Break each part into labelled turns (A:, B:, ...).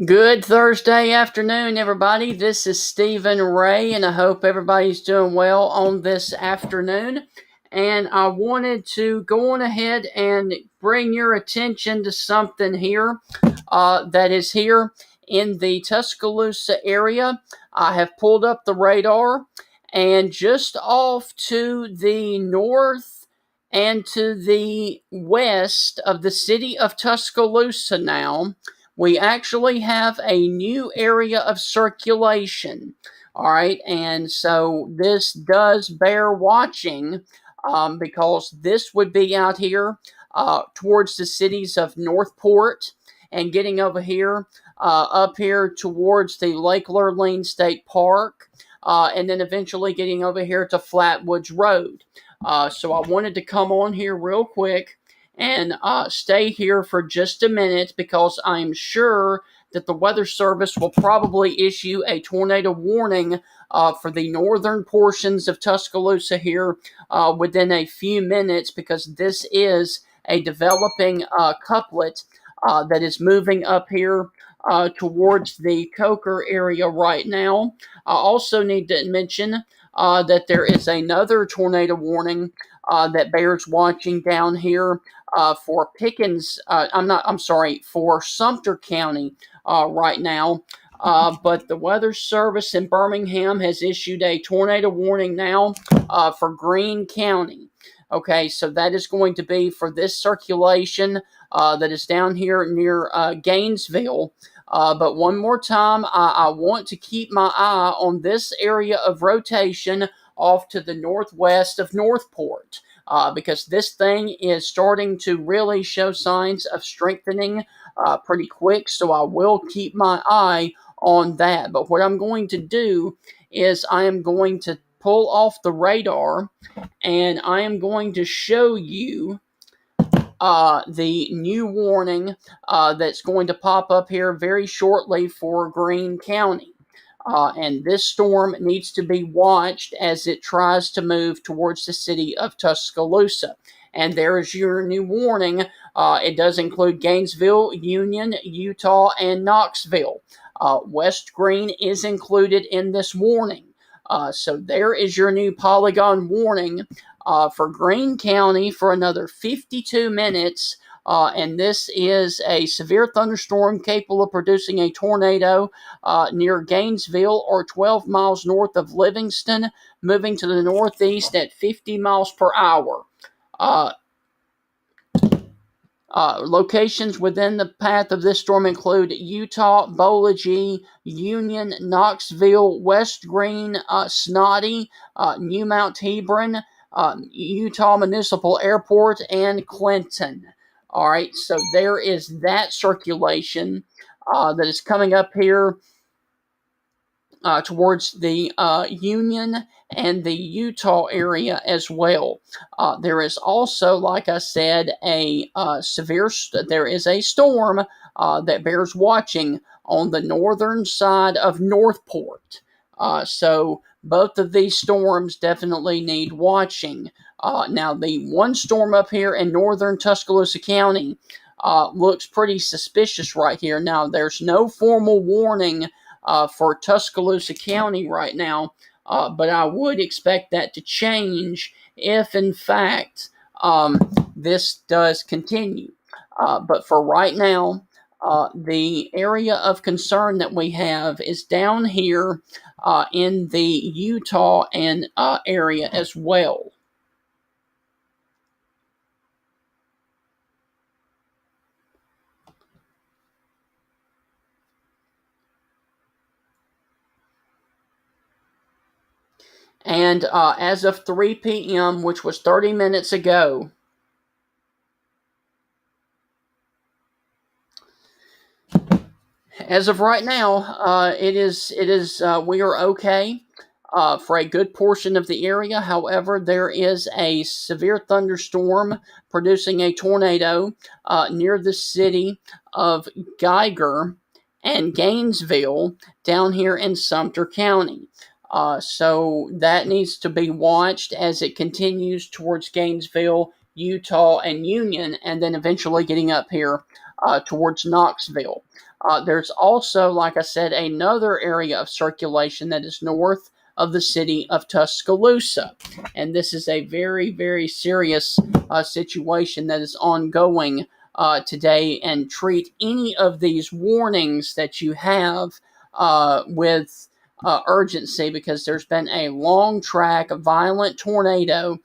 A: Good Thursday afternoon, everybody. This is Stephen Ray, and I hope everybody's doing well on this afternoon. And I wanted to go on ahead and bring your attention to something here that is here in the Tuscaloosa area. I have pulled up the radar, and just off to the north and to the west of the city of Tuscaloosa now, we actually have a new area of circulation. All right, and so this does bear watching because this would be out here towards the cities of Northport and getting over here, up here towards the Lake Lurleen State Park, and then eventually getting over here to Flatwoods Road. So I wanted to come on here real quick and stay here for just a minute because I'm sure that the Weather Service will probably issue a tornado warning for the northern portions of Tuscaloosa here within a few minutes, because this is a developing couplet that is moving up here towards the Coker area right now. I also need to mention that there is another tornado warning that bears watching down here for Pickens. For Sumter County right now. But the Weather Service in Birmingham has issued a tornado warning now for Greene County. Okay, so that is going to be for this circulation that is down here near Gainesville. But one more time, I want to keep my eye on this area of rotation off to the northwest of Northport. Because this thing is starting to really show signs of strengthening pretty quick, so I will keep my eye on that. But what I'm going to do is I am going to pull off the radar, and I am going to show you the new warning that's going to pop up here very shortly for Greene County. And this storm needs to be watched as it tries to move towards the city of Tuscaloosa. And there's your new warning. It does include Gainesville, Union, Utah, and Knoxville. West Greene is included in this warning. So there is your new polygon warning for Greene County for another 52 minutes. And this is a severe thunderstorm capable of producing a tornado near Gainesville or 12 miles north of Livingston, moving to the northeast at 50 miles per hour. Locations within the path of this storm include Utah, Bologee, Union, Knoxville, West Greene, Snotty, New Mount Hebron, Utah Municipal Airport, and Clinton. All right, so there is that circulation that is coming up here towards the Union and the Utah area as well. There is also, like I said, there is a storm that bears watching on the northern side of Northport. So both of these storms definitely need watching. Now, the one storm up here in northern Tuscaloosa County looks pretty suspicious right here. Now, there's no formal warning for Tuscaloosa County right now, but I would expect that to change if, in fact, this does continue. But for right now, the area of concern that we have is down here in the Utah and area as well. And as of 3 p.m., which was 30 minutes ago, as of right now, we are okay for a good portion of the area. However, there is a severe thunderstorm producing a tornado near the city of Geiger and Gainesville down here in Sumter County. So that needs to be watched as it continues towards Gainesville, Utah, and Union, and then eventually getting up here towards Knoxville. There's also, like I said, another area of circulation that is north of the city of Tuscaloosa. And this is a very, very serious situation that is ongoing today. And treat any of these warnings that you have with urgency, because there's been a long track violent tornado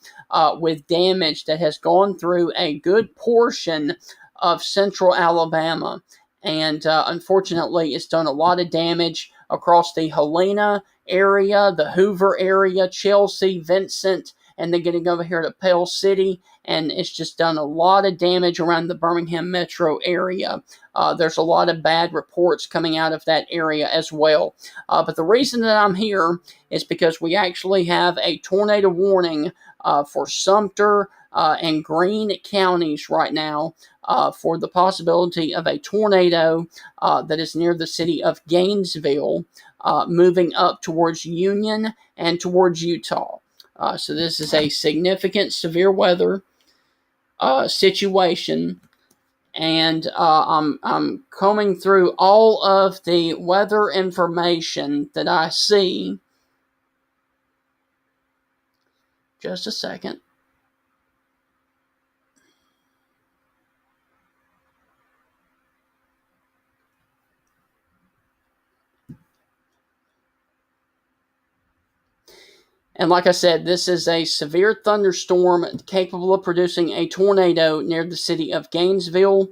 A: with damage that has gone through a good portion of central Alabama. And unfortunately, it's done a lot of damage across the Helena area, the Hoover area, Chelsea, Vincent, and then getting over here to Pell City. And it's just done a lot of damage around the Birmingham metro area. There's a lot of bad reports coming out of that area as well. But the reason that I'm here is because we actually have a tornado warning for Sumter and Greene counties right now for the possibility of a tornado that is near the city of Gainesville, moving up towards Union and towards Utah. So this is a significant severe weather situation. And I'm combing through all of the weather information that I see. Just a second. And like I said, this is a severe thunderstorm capable of producing a tornado near the city of Gainesville,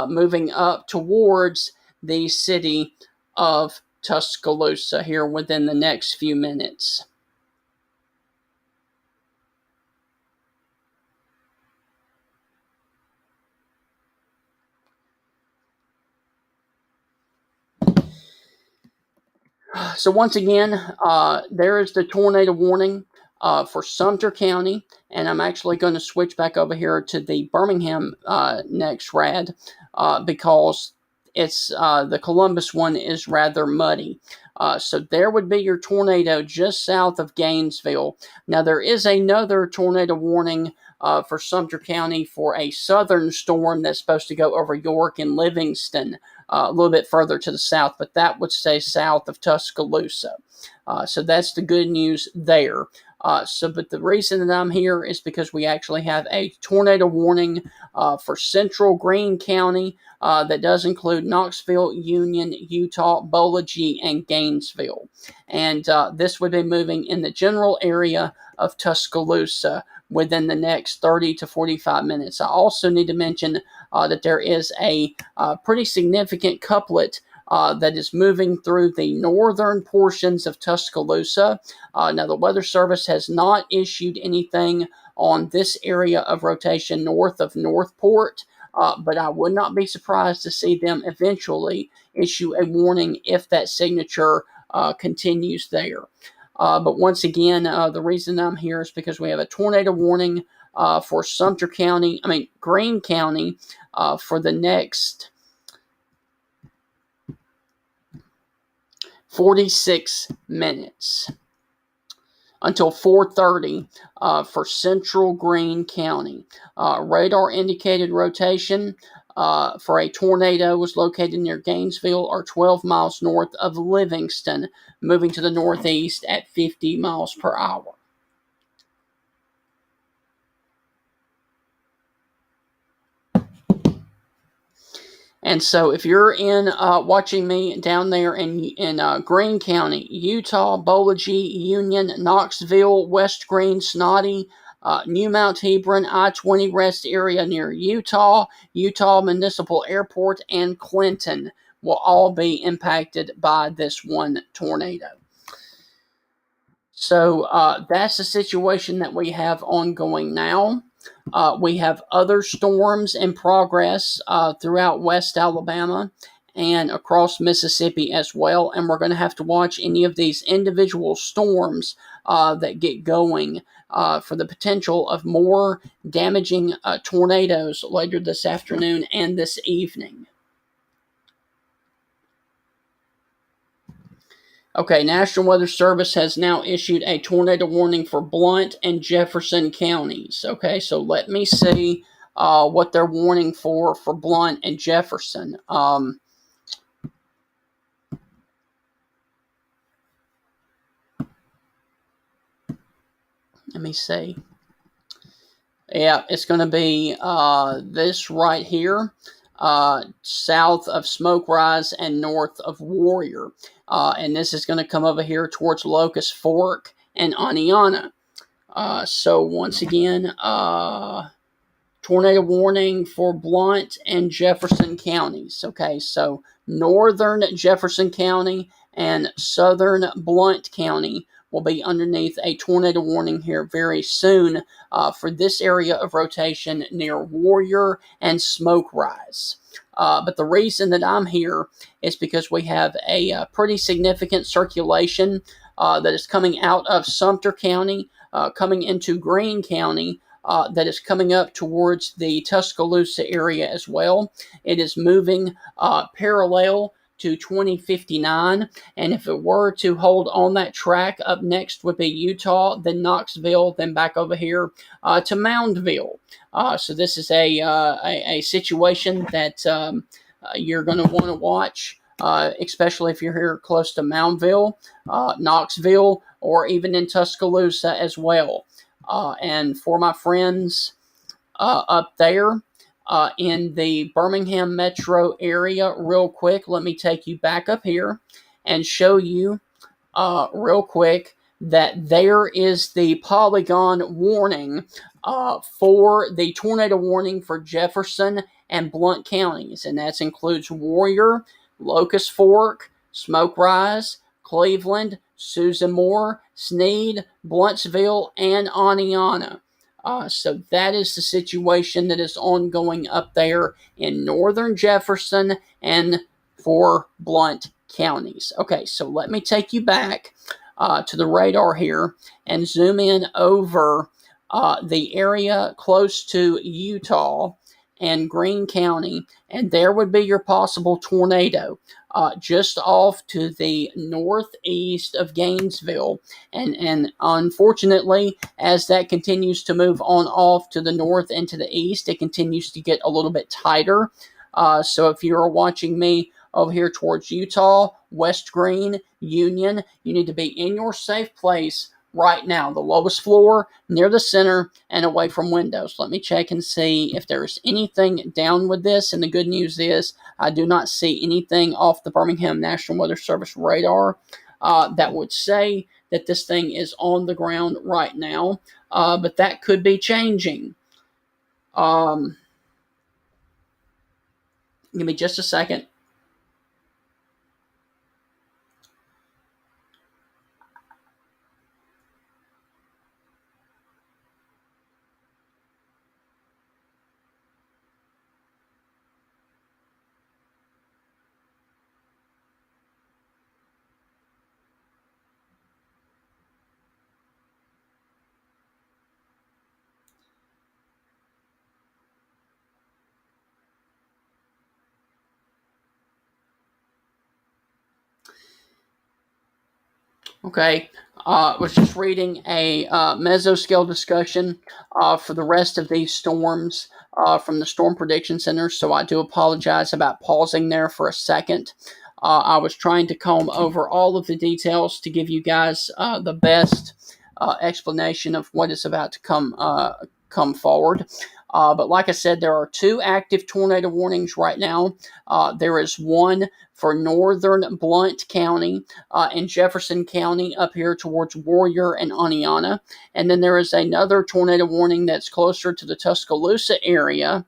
A: moving up towards the city of Tuscaloosa here within the next few minutes. So once again, there is the tornado warning for Sumter County, and I'm actually going to switch back over here to the Birmingham next rad because it's the Columbus one is rather muddy. So there would be your tornado just south of Gainesville. Now there is another tornado warning for Sumter County for a southern storm that's supposed to go over York and Livingston. A little bit further to the south, but that would stay south of Tuscaloosa. So that's the good news there. But the reason that I'm here is because we actually have a tornado warning for central Greene County that does include Knoxville, Union, Utah, Boulegie, and Gainesville. And this would be moving in the general area of Tuscaloosa within the next 30 to 45 minutes. I also need to mention that there is a pretty significant couplet that is moving through the northern portions of Tuscaloosa. Now, the Weather Service has not issued anything on this area of rotation north of Northport, but I would not be surprised to see them eventually issue a warning if that signature continues there. But once again, the reason I'm here is because we have a tornado warning for Greene County for the next 46 minutes until 4:30 for central Greene County. Radar indicated rotation for a tornado was located near Gainesville or 12 miles north of Livingston, moving to the northeast at 50 miles per hour. And so if you're in watching me down there in Greene County, Utah, Boulegie, Union, Knoxville, West Greene, Snotty, New Mount Hebron, I-20 rest area near Utah, Utah Municipal Airport, and Clinton will all be impacted by this one tornado. So that's the situation that we have ongoing now. We have other storms in progress throughout West Alabama and across Mississippi as well. And we're going to have to watch any of these individual storms that get going for the potential of more damaging tornadoes later this afternoon and this evening. Okay, National Weather Service has now issued a tornado warning for Blount and Jefferson counties. Okay, so let me see what they're warning for Blount and Jefferson. Let me see. Yeah, it's going to be this right here, south of Smoke Rise and north of Warrior. And this is going to come over here towards Locust Fork and Aniana. So once again, tornado warning for Blount and Jefferson counties. Okay, so northern Jefferson County and southern Blount County will be underneath a tornado warning here very soon for this area of rotation near Warrior and Smoke Rise. But the reason that I'm here is because we have a pretty significant circulation that is coming out of Sumter County, coming into Greene County, that is coming up towards the Tuscaloosa area as well. It is moving parallel to 2059, and if it were to hold on that track, up next would be Utah, then Knoxville, then back over here to Moundville. So this is a situation that you're going to want to watch, especially if you're here close to Moundville, Knoxville, or even in Tuscaloosa as well. And for my friends up there in the Birmingham metro area, real quick, let me take you back up here and show you real quick that there is the polygon warning for the tornado warning for Jefferson and Blount counties, and that includes Warrior, Locust Fork, Smoke Rise, Cleveland, Susan Moore, Sneed, Blountsville, and Aniana. So that is the situation that is ongoing up there in northern Jefferson and for Blount counties. Okay, so let me take you back to the radar here and zoom in over the area close to Utah and Greene County, and there would be your possible tornado just off to the northeast of Gainesville. And unfortunately, as that continues to move on off to the north and to the east, it continues to get a little bit tighter. So if you're watching me over here towards Utah, West Greene, Union, you need to be in your safe place right now, the lowest floor, near the center, and away from windows. Let me check and see if there's anything down with this. And the good news is I do not see anything off the Birmingham National Weather Service radar that would say that this thing is on the ground right now. But that could be changing. Give me just a second. Okay, was just reading a mesoscale discussion for the rest of these storms from the Storm Prediction Center, so I do apologize about pausing there for a second. I was trying to comb over all of the details to give you guys the best explanation of what is about to come forward. But like I said, there are two active tornado warnings right now. There is one for northern Blount County and Jefferson County up here towards Warrior and Aniana. And then there is another tornado warning that's closer to the Tuscaloosa area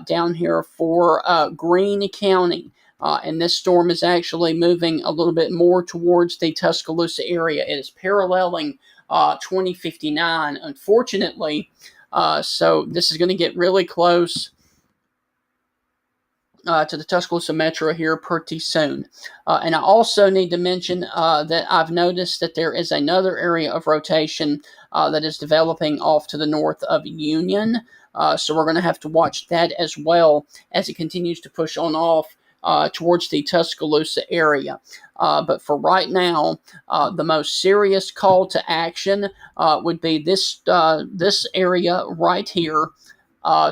A: down here for Greene County. And this storm is actually moving a little bit more towards the Tuscaloosa area. It is paralleling 2059, unfortunately. So this is going to get really close to the Tuscaloosa Metro here pretty soon. And I also need to mention that I've noticed that there is another area of rotation that is developing off to the north of Union. So we're going to have to watch that as well as it continues to push on off towards the Tuscaloosa area. But for right now, the most serious call to action would be this area right here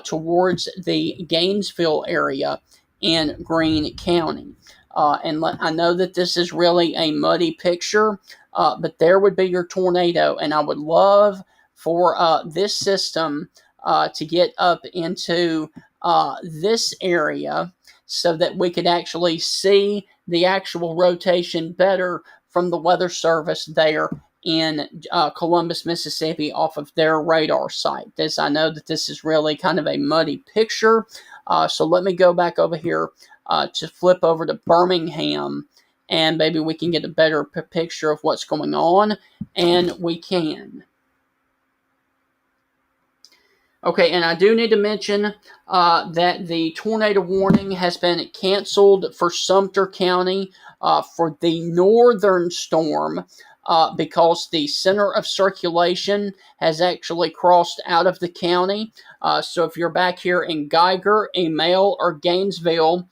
A: towards the Gainesville area in Greene County. I know that this is really a muddy picture, but there would be your tornado, and I would love for this system to get up into this area so that we could actually see the actual rotation better from the Weather Service there in Columbus, Mississippi, off of their radar site. I know that this is really kind of a muddy picture, so let me go back over here to flip over to Birmingham, and maybe we can get a better picture of what's going on, and we can. Okay, and I do need to mention that the tornado warning has been canceled for Sumter County for the northern storm because the center of circulation has actually crossed out of the county. So if you're back here in Geiger, Emale, or Gainesville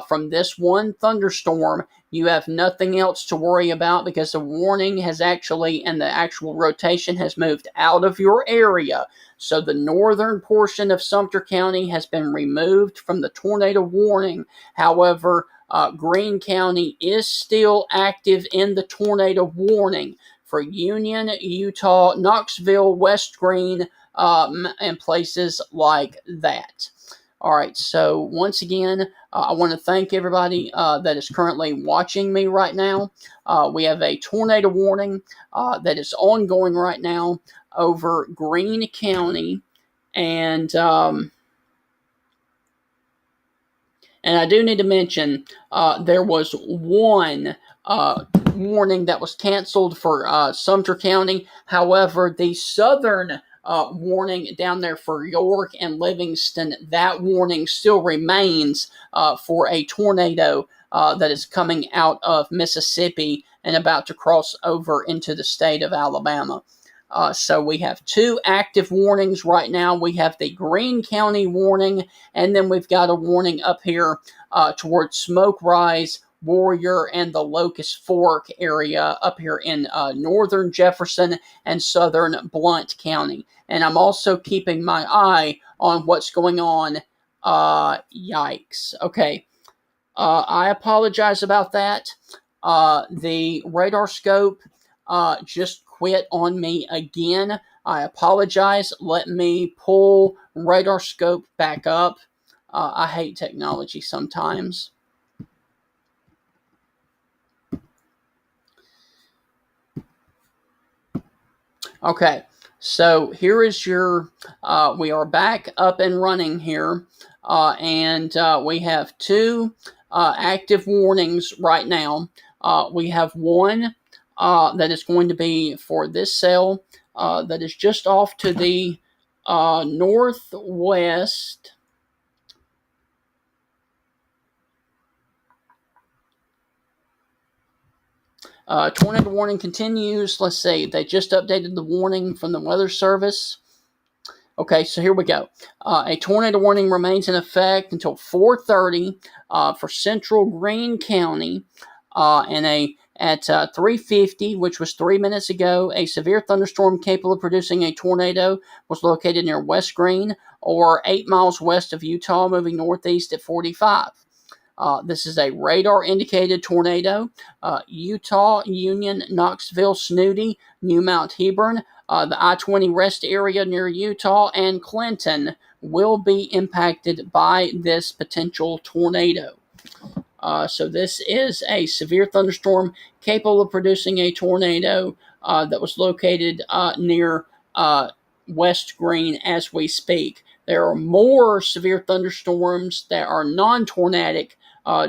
A: from this one thunderstorm, you have nothing else to worry about because the warning has actually, and the actual rotation has moved out of your area. So the northern portion of Sumter County has been removed from the tornado warning. However, Greene County is still active in the tornado warning for Union, Utah, Knoxville, West Greene, and places like that. All right, so once again, I want to thank everybody that is currently watching me right now. We have a tornado warning that is ongoing right now over Greene County, and I do need to mention there was one warning that was canceled for Sumter County. However, the southern warning down there for York and Livingston, that warning still remains for a tornado that is coming out of Mississippi and about to cross over into the state of Alabama. So we have two active warnings right now. We have the Greene County warning, and then we've got a warning up here towards Smoke Rise, Warrior, and the Locust Fork area up here in northern Jefferson and southern Blount County. And I'm also keeping my eye on what's going on. Yikes. Okay. I apologize about that. The radar scope just quit on me again. I apologize. Let me pull radar scope back up. I hate technology sometimes. Okay, so here is your, we are back up and running here, and we have two active warnings right now. We have one that is going to be for this cell that is just off to the northwest. Tornado warning continues. Let's see. They just updated the warning from the Weather Service. Okay, so here we go. A tornado warning remains in effect until 4:30 for central Greene County, and at 3:50, which was 3 minutes ago, a severe thunderstorm capable of producing a tornado was located near West Greene, or 8 miles west of Utah, moving northeast at 45. This is a radar-indicated tornado. Utah, Union, Knoxville, Snooty, New Mount Hebron, the I-20 rest area near Utah, and Clinton will be impacted by this potential tornado. So this is a severe thunderstorm capable of producing a tornado that was located near West Greene as we speak. There are more severe thunderstorms that are non-tornadic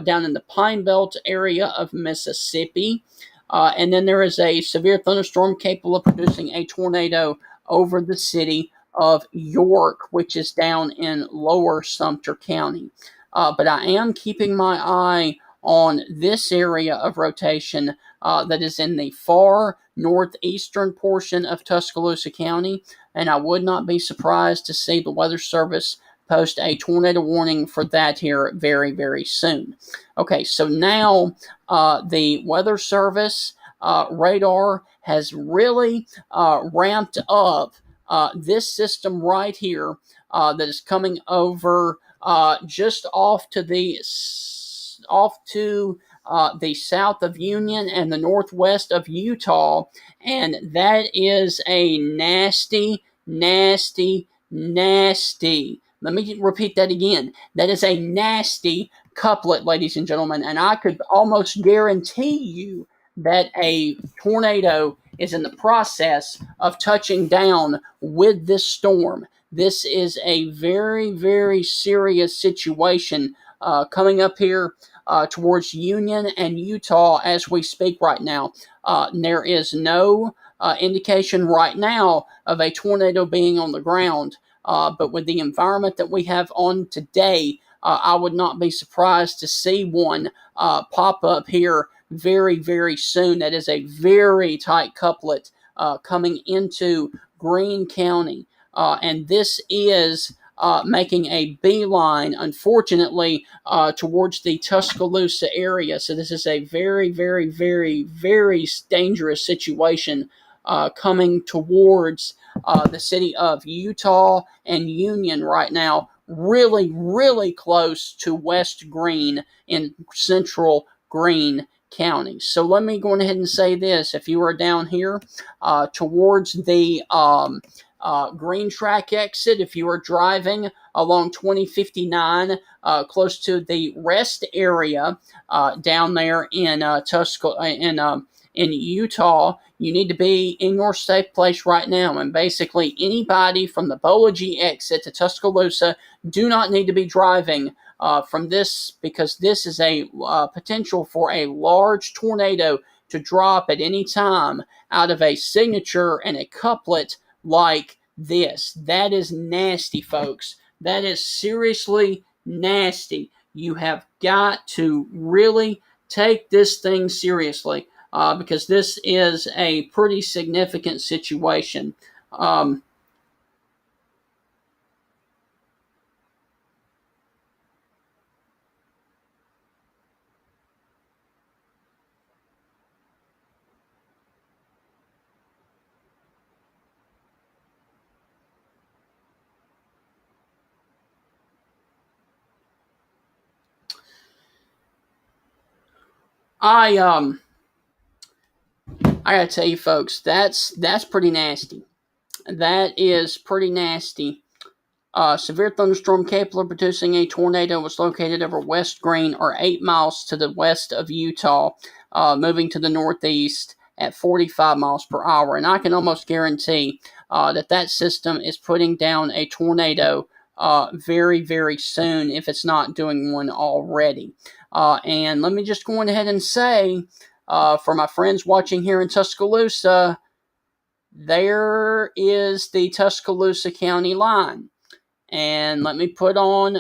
A: down in the Pine Belt area of Mississippi. And then there is a severe thunderstorm capable of producing a tornado over the city of York, which is down in lower Sumter County. But I am keeping my eye on this area of rotation that is in the far northeastern portion of Tuscaloosa County, and I would not be surprised to see the Weather Service post a tornado warning for that here very, very soon. Okay, so now the Weather Service radar has really ramped up this system right here that is coming over just off to the south of Union and the northwest of Utah, and that is a nasty, nasty, nasty. Let me repeat that again. That is a nasty couplet, ladies and gentlemen, and I could almost guarantee you that a tornado is in the process of touching down with this storm. This is a very, very serious situation coming up here towards Union and Utah as we speak right now. There is no indication right now of a tornado being on the ground, but with the environment that we have on today, I would not be surprised to see one pop up here very, very soon. That is a very tight couplet coming into Greene County. And this is making a beeline, unfortunately, towards the Tuscaloosa area. So this is a very, very, very, very dangerous situation coming towards the city of Utah and Union right now. Really, really close to West Greene in central Greene County. So let me go ahead and say this. If you are down here towards the Green Track exit, if you are driving along 2059 close to the rest area down there in in Utah, you need to be in your safe place right now. And basically, anybody from the Bology exit to Tuscaloosa do not need to be driving from this, because this is a potential for a large tornado to drop at any time out of a signature and a couplet like this. That is nasty, folks. That is seriously nasty. You have got to really take this thing seriously because this is a pretty significant situation. I gotta tell you, folks, that's pretty nasty. That is pretty nasty. Severe thunderstorm capable of producing a tornado was located over West Greene, or 8 miles to the west of Utah, moving to the northeast at 45 miles per hour. And I can almost guarantee that system is putting down a tornado very, very soon, if it's not doing one already. And let me just go ahead and say, for my friends watching here in Tuscaloosa, there is the Tuscaloosa County line. And let me put on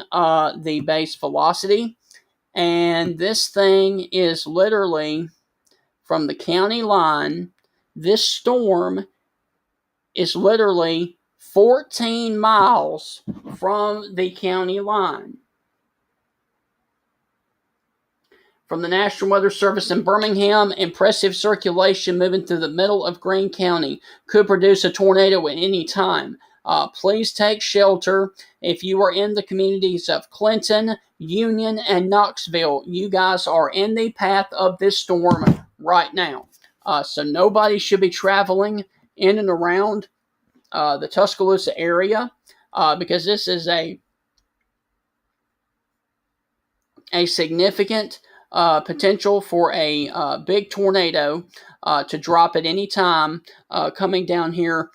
A: the base velocity. And this thing is literally from the county line. This storm is literally 14 miles from the county line. From the National Weather Service in Birmingham, impressive circulation moving through the middle of Greene County could produce a tornado at any time. Please take shelter. If you are in the communities of Clinton, Union, and Knoxville, you guys are in the path of this storm right now. So nobody should be traveling in and around the Tuscaloosa area because this is a significant potential for a big tornado to drop at any time coming down here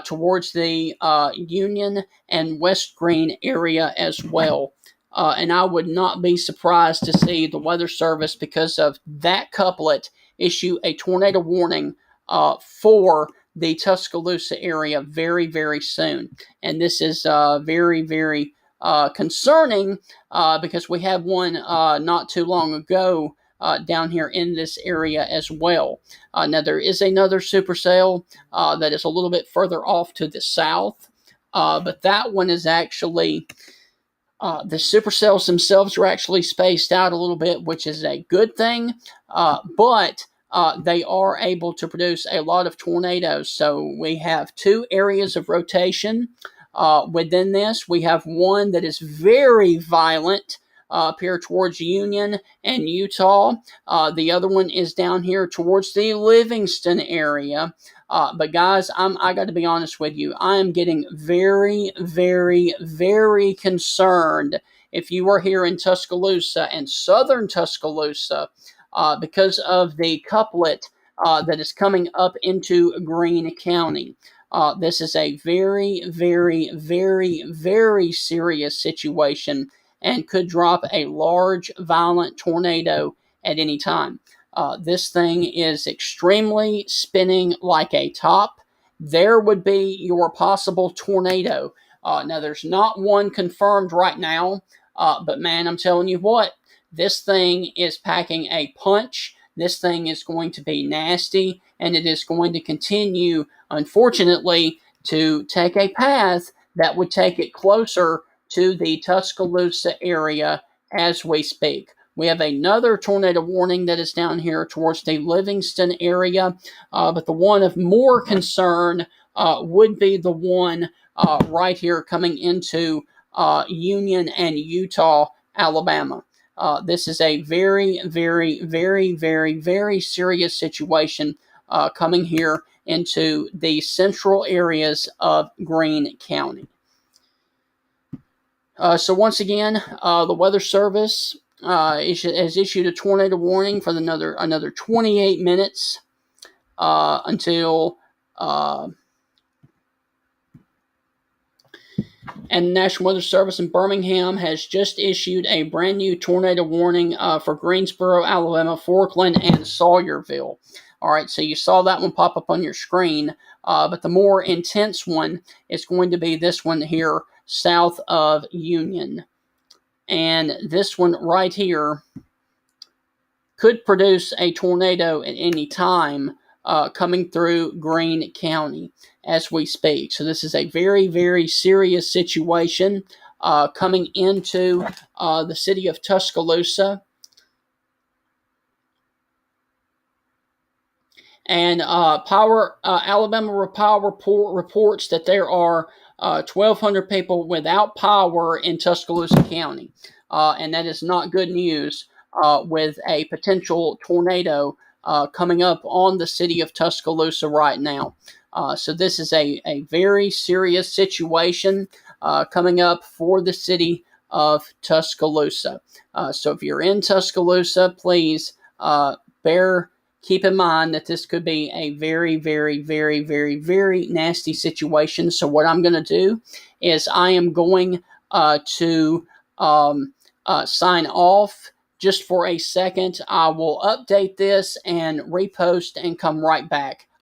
A: towards the Union and West Greene area as well. And I would not be surprised to see the Weather Service, because of that couplet, issue a tornado warning for the Tuscaloosa area very, very soon. And this is very, very concerning because we had one not too long ago down here in this area as well. Now, there is another supercell that is a little bit further off to the south, but that one is actually, the supercells themselves are actually spaced out a little bit, which is a good thing, but they are able to produce a lot of tornadoes. So we have two areas of rotation Within this, we have one that is very violent up here towards Union and Utah. The other one is down here towards the Livingston area. But guys, I got to be honest with you. I am getting very, very, very concerned if you are here in Tuscaloosa and southern Tuscaloosa because of the couplet that is coming up into Greene County. This is a very, very, very, very serious situation and could drop a large, violent tornado at any time. This thing is extremely spinning like a top. There would be your possible tornado. Now, there's not one confirmed right now, but man, I'm telling you what, this thing is packing a punch. This thing is going to be nasty, and it is going to continue, unfortunately, to take a path that would take it closer to the Tuscaloosa area as we speak. We have another tornado warning that is down here towards the Livingston area, but the one of more concern would be the one right here coming into Union and Utah, Alabama. This is a very, very, very, very, very serious situation coming here into the central areas of Greene County. So once again, the Weather Service has issued a tornado warning for another 28 minutes until and the National Weather Service in Birmingham has just issued a brand new tornado warning for Greensboro, Alabama, Forklin, and Sawyerville. All right, so you saw that one pop up on your screen, but the more intense one is going to be this one here south of Union. And this one right here could produce a tornado at any time coming through Greene County as we speak. So this is a very, very serious situation coming into the city of Tuscaloosa. And Alabama Power reports that there are 1,200 people without power in Tuscaloosa County. And that is not good news with a potential tornado coming up on the city of Tuscaloosa right now. So this is a very serious situation coming up for the city of Tuscaloosa. So if you're in Tuscaloosa, please keep in mind that this could be a very, very, very, very, very nasty situation. So what I'm going to do is I am going to sign off just for a second. I will update this and repost and come right back.